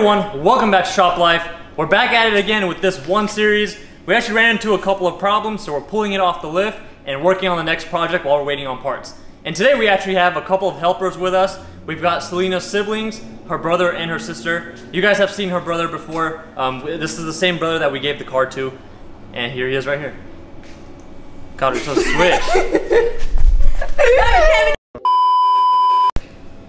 everyone, welcome back to ShopLife. We're back at it again with this one series. We actually ran into a couple of problems, so we're pulling it off the lift and working on the next project while we're waiting on parts. And today we actually have a couple of helpers with us. We've got Selena's siblings, her brother and her sister. You guys have seen her brother before. This is the same brother that we gave the car to. And here he is right here. God, it's so switch.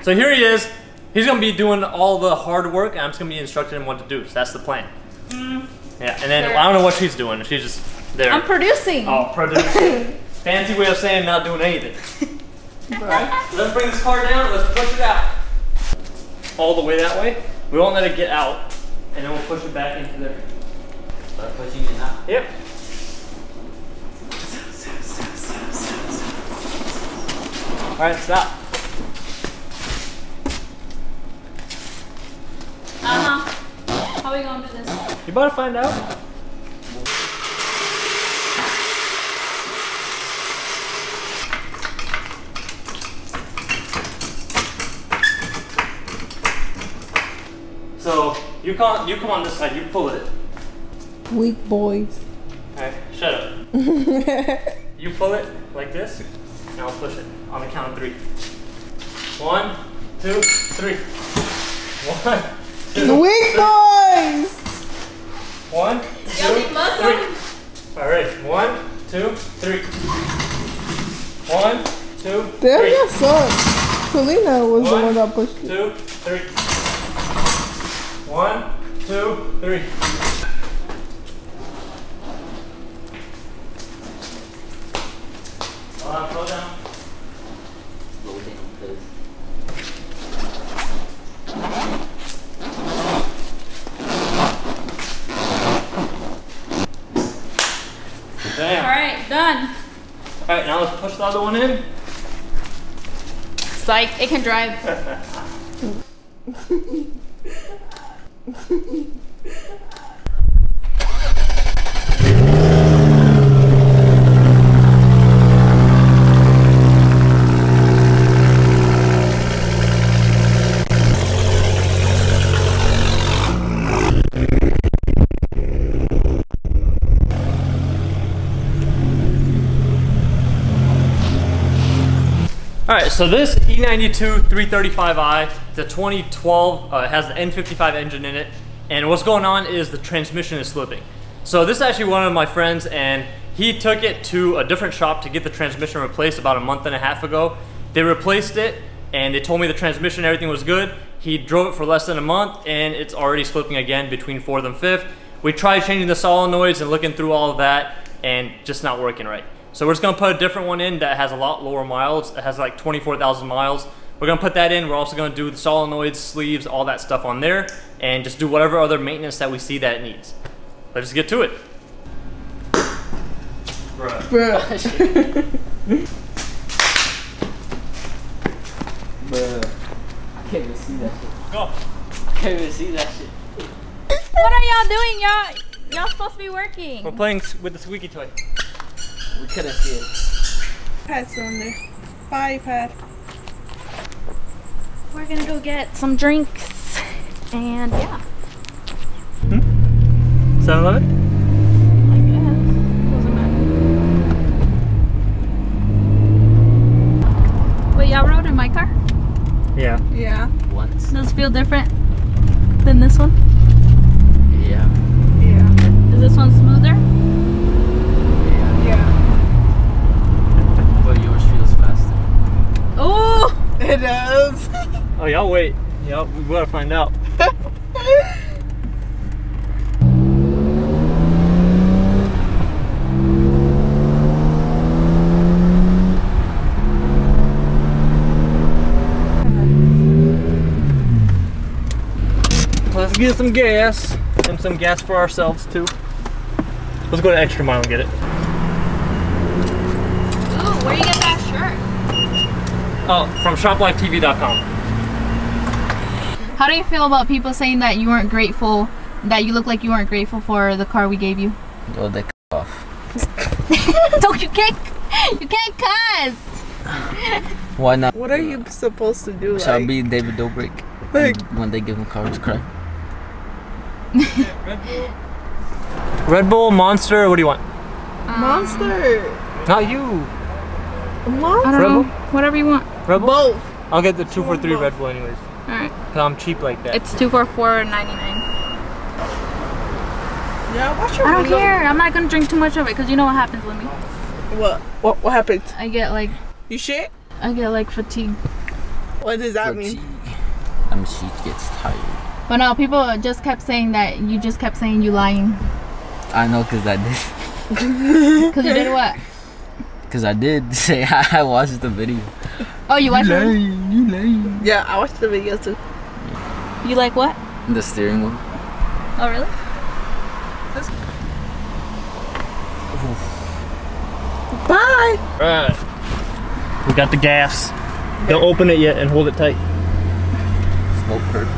So here he is. He's gonna be doing all the hard work, and I'm just gonna be instructing him what to do. So that's the plan. Yeah, and then I don't know what she's doing. She's just there. I'm producing. Oh, producing. Fancy way of saying not doing anything. Alright, let's bring this car down. Let's push it out. All the way that way. We won't let it get out, and then we'll push it back into there. Start pushing it out? Yep. Alright, stop. How are we gonna do this? You about to find out? So you come on this side. You pull it. Weak boys. Alright, shut up. You pull it like this, and I'll push it on the count of 3. 1, 2, 3. 1, 2, Weak boys! 1, 2, 3. Alright, 1, 2, 3. 1, 2, 3. Damn, your son. Selena was the one that pushed it. 2, 3. 1, 2, 3. Slow down. Loading, please. Damn. Alright, done. Alright, now let's push the other one in. Psych, it can drive. Alright, so this E92 335i, the 2012, has the N55 engine in it, and what's going on is the transmission is slipping. So this is actually one of my friends, and he took it to a different shop to get the transmission replaced about a month and a half ago. They replaced it, and they told me the transmission, everything was good. He drove it for less than a month, and it's already slipping again between 4th and 5th. We tried changing the solenoids and looking through all of that, and just not working right. So we're just gonna put a different one in that has a lot lower miles. It has like 24,000 miles. We're gonna put that in. We're also gonna do the solenoids, sleeves, all that stuff on there, and just do whatever other maintenance that we see that it needs. Let's just get to it. Bruh. Bruh. I can't even see that shit. Go. I can't even see that shit. What are y'all doing? Y'all supposed to be working. We're playing with the squeaky toy. We couldn't see it. Pat's on there. Bye, Pat. We're gonna go get some drinks. And yeah. 7-Eleven? I guess. Doesn't matter. Wait, y'all rode in my car? Yeah. Yeah. Once. Does it feel different than this one? Yeah. Yeah. Is this one smoother? Yeah. But yours feels faster. Oh! It does. Oh, y'all wait. Y'all, we gotta find out. Let's get some gas, and some gas for ourselves too. Let's go to Extra Mile and get it. Ooh, where you get that shirt? Oh, from ShopLifeTV.com. How do you feel about people saying that you weren't grateful, that you look like you weren't grateful for the car we gave you? Oh, they cut off. Don't you can't cuss. Why not? What are you supposed to do? Shall like, be David Dobrik like when they give him cars cry. Red Bull, Monster, what do you want? Monster. Not you. Monster. I don't Red know. Bull? Whatever you want. Red Bull? Both. I'll get the 2 for $3 Red Bull anyways. Alright. Cause I'm cheap like that. It's $2 for $4.99. Yeah, watch your I don't window. care. I'm not gonna drink too much of it because you know what happens with me. What happened? I get like fatigue. What does that mean? She gets tired. But no, people just kept saying that you just kept saying you lying. I know, cause I did. Cause you did what? Cause I did say I watched the video. Oh, you watched it? You lying. Yeah, I watched the video too. You like what? The steering wheel. Oh, really? Bye. Alright. We got the gas. Don't open it yet and hold it tight. Smoke perp.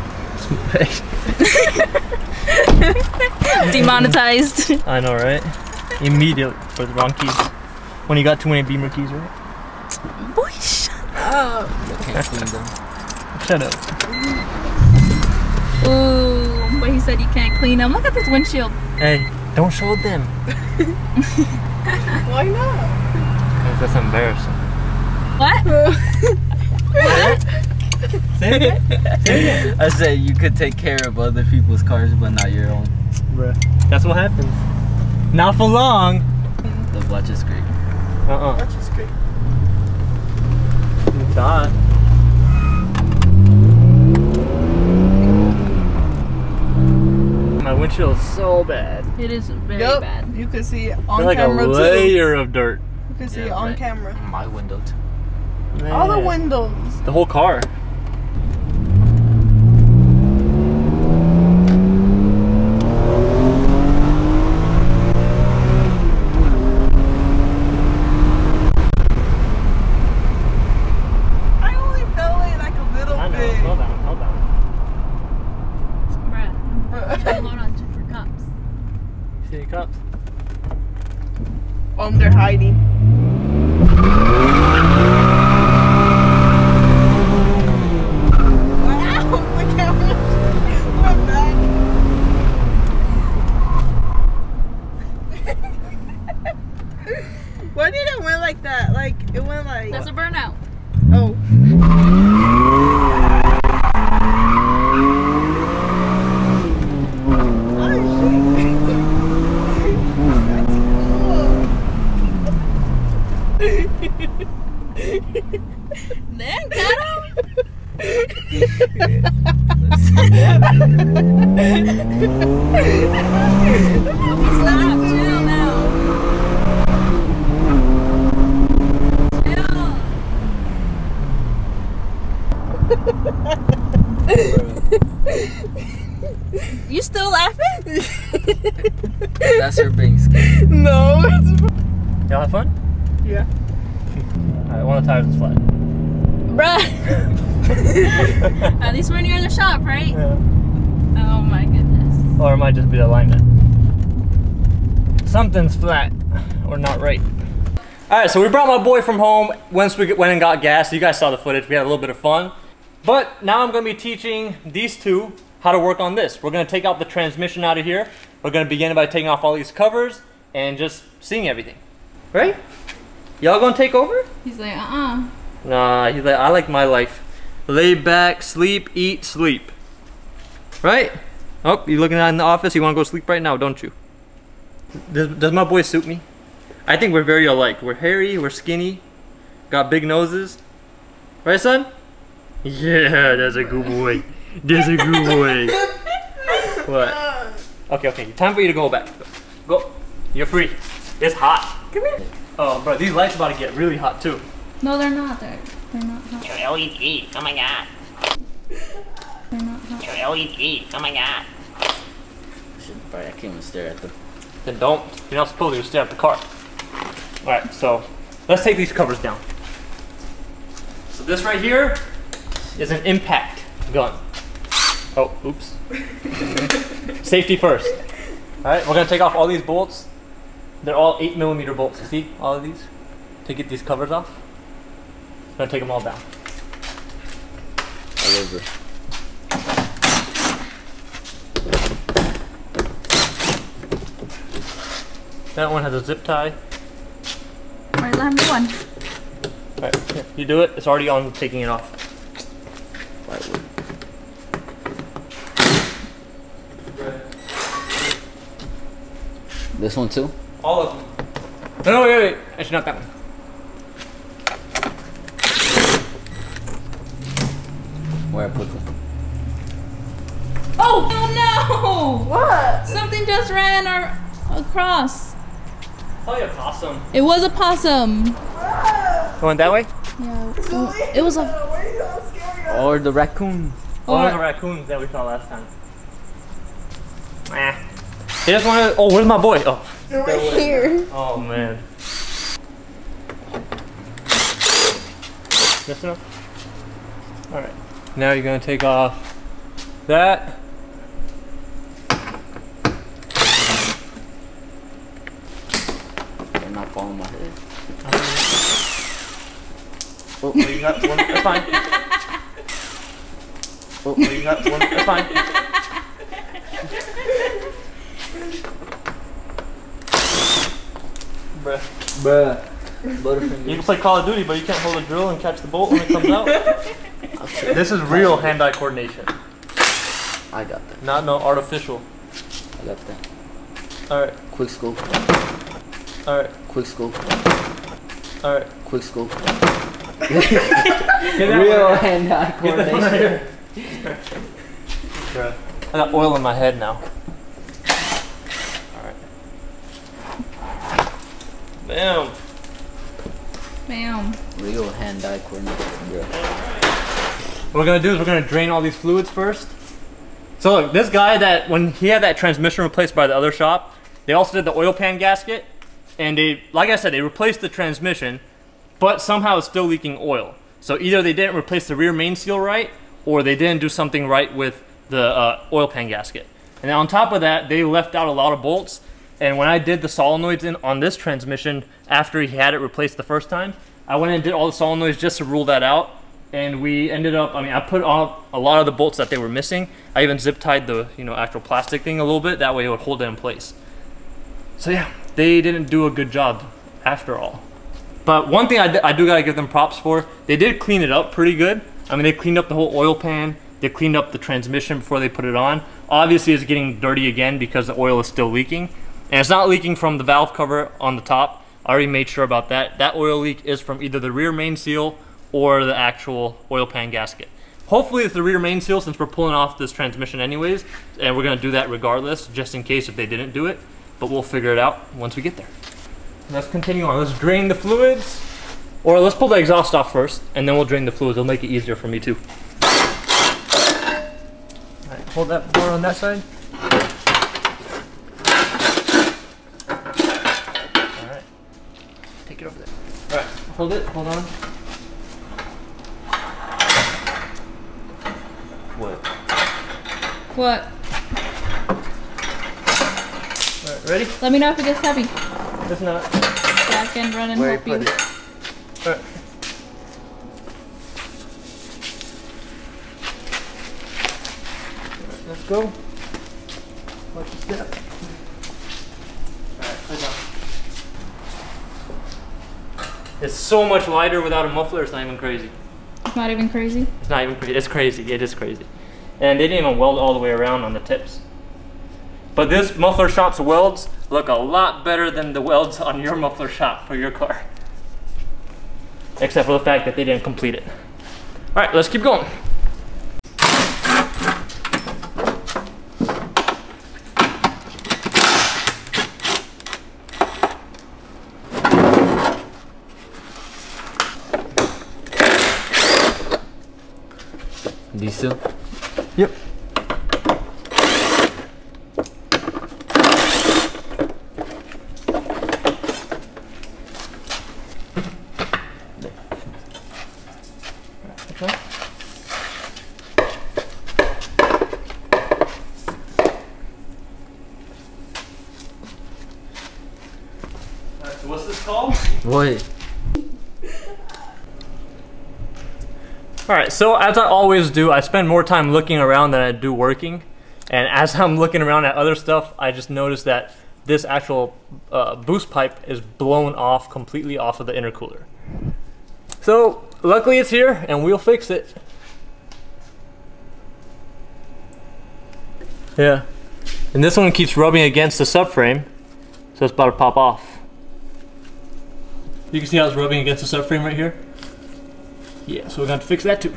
Demonetized. I know, right? Immediately for the wrong keys. When you got too many Beamer keys, right? Boy, shut up. Can't clean them. Shut up. Ooh, but he said you can't clean them. Look at this windshield. Hey, don't show them. Why not? That's embarrassing. What? Say it. I said you could take care of other people's cars, but not your own. Bruh. That's what happens. Not for long. The watch is great. That's just great. You thought. My windshield is so bad. It is very Yup. bad. You can see it It's on like a camera too. layer of dirt. You can see Yeah, it on right. camera. My window too. All the Man. windows. The whole car. I only felt it like a little I know. bit. Hold on. Hold on. Bruh. Hold on to for cups. See any cops? They're hiding. Wow, my camera went back. Why did it went like that? Like it went like. That's a burnout. Oh. Then got him. Stop. Chill now. Chill. You still laughing? That's her being scared. No. Y'all have fun? Yeah. Alright, one of the tires is flat. Bruh. At least we're near the shop, right? Yeah. Oh my goodness. Or it might just be the alignment. Something's flat or not right. Alright, so we brought my boy from home once we went and got gas. You guys saw the footage. We had a little bit of fun. But now I'm going to be teaching these two how to work on this. We're going to take out the transmission out of here. We're going to begin by taking off all these covers and just seeing everything. Right? Y'all going to take over? He's like, uh-uh. Nah, he's like, I like my life. Lay back, sleep, eat, sleep. Right? Oh, you looking at in the office? You want to go sleep right now, don't you? Does my boy suit me? I think we're very alike. We're hairy, we're skinny, got big noses. Right, son? Yeah, that's a good boy. That's a good boy. What? Okay, time for you to go back. Go. You're free. It's hot. Come here. Oh, bro, these lights about to get really hot too. No, they're not. They're not hot. Your LED, oh my god. They're not hot. Your LED, oh my god. Shit, bro, I can't even stare at them. Then don't. You're not supposed to stare at the car. Alright, so let's take these covers down. So this right here is an impact gun. Oh, oops. Safety first. Alright, we're gonna take off all these bolts. They're all 8mm bolts. You see all of these? To get these covers off. I'm gonna take them all down. All over. That one has a zip tie. Alright, let him do one. Alright, here, you do it. It's already on taking it off. This one too? All of them. No, wait. Actually, not that one. Where I put them? Oh no! What? Something just ran across. Probably a possum. It was a possum. Going that way? Yeah. It was a. Why are you all scared? Or the raccoon. Or the raccoons that we saw last time. They just wanted. Oh, where's my boy? Oh. They're right here. Oh man. That's enough. All right. Now you're gonna take off that. They're not falling on my head. Oh, you got one. That's fine. Oh, you got one. That's fine. Bruh. Butterfingers. You can play Call of Duty, but you can't hold a drill and catch the bolt when it comes out. This is real hand-eye coordination. I got that. Not no artificial. I got that. Alright. Quick scope. Alright. Quick scope. Alright. Quick scope. Real hand-eye coordination. Bruh. I got oil in my head now. Alright. Bam. Bam. Real hand-eye coordination, bro. What we're gonna do is we're gonna drain all these fluids first. So look, this guy that when he had that transmission replaced by the other shop, they also did the oil pan gasket, and they, like I said, they replaced the transmission, but somehow it's still leaking oil. So either they didn't replace the rear main seal right, or they didn't do something right with the oil pan gasket. And then on top of that, they left out a lot of bolts. And when I did the solenoids in on this transmission after he had it replaced the first time, I went and did all the solenoids just to rule that out. And we ended up, I mean, I put on a lot of the bolts that they were missing. I even zip tied the, actual plastic thing a little bit. That way it would hold it in place. So yeah, they didn't do a good job after all. But one thing I do gotta give them props for, they did clean it up pretty good. I mean, they cleaned up the whole oil pan. They cleaned up the transmission before they put it on. Obviously it's getting dirty again because the oil is still leaking. And it's not leaking from the valve cover on the top. I already made sure about that. That oil leak is from either the rear main seal or the actual oil pan gasket. Hopefully it's the rear main seal since we're pulling off this transmission anyways, and we're gonna do that regardless, just in case if they didn't do it, but we'll figure it out once we get there. Let's continue on. Let's drain the fluids, or let's pull the exhaust off first, and then we'll drain the fluids. It'll make it easier for me too. All right, hold that board on that side. All right, take it over there. All right, hold it, hold on. What? Alright, ready? Let me know if it gets heavy. It's not. So I can run and Where help you you. put it? Alright. Let's go. Watch the step. Alright, put it down. It's so much lighter without a muffler, it's not even crazy. It's not even crazy. It's not even crazy. It's crazy. It is crazy. And they didn't even weld all the way around on the tips. But this muffler shop's welds look a lot better than the welds on your muffler shop for your car. Except for the fact that they didn't complete it. All right, let's keep going. Diesel? Yep. Okay. Alright, so what's this called? What? Alright, so as I always do, I spend more time looking around than I do working. And as I'm looking around at other stuff, I just noticed that this actual boost pipe is blown off completely off of the intercooler. So luckily it's here and we'll fix it. Yeah, and this one keeps rubbing against the subframe, so it's about to pop off. You can see how it's rubbing against the subframe right here. Yeah, so we're gonna have to fix that too.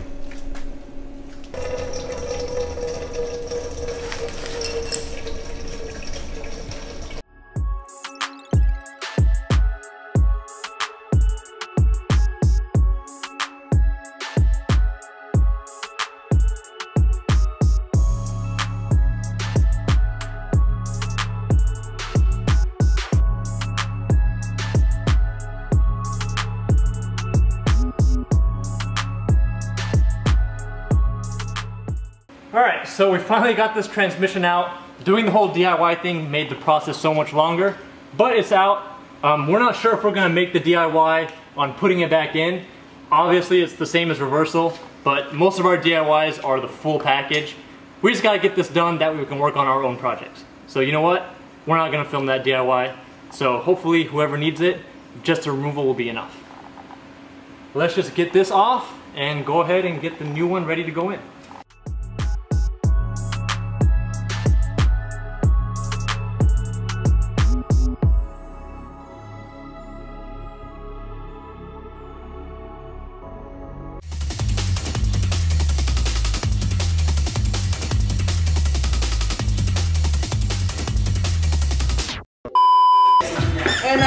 Alright, so we finally got this transmission out. Doing the whole DIY thing made the process so much longer, but it's out. We're not sure if we're gonna make the DIY on putting it back in. Obviously it's the same as reversal, but most of our DIYs are the full package. We just gotta get this done, that way we can work on our own projects. So you know what? We're not gonna film that DIY. So hopefully whoever needs it, just the removal will be enough. Let's just get this off and go ahead and get the new one ready to go in. And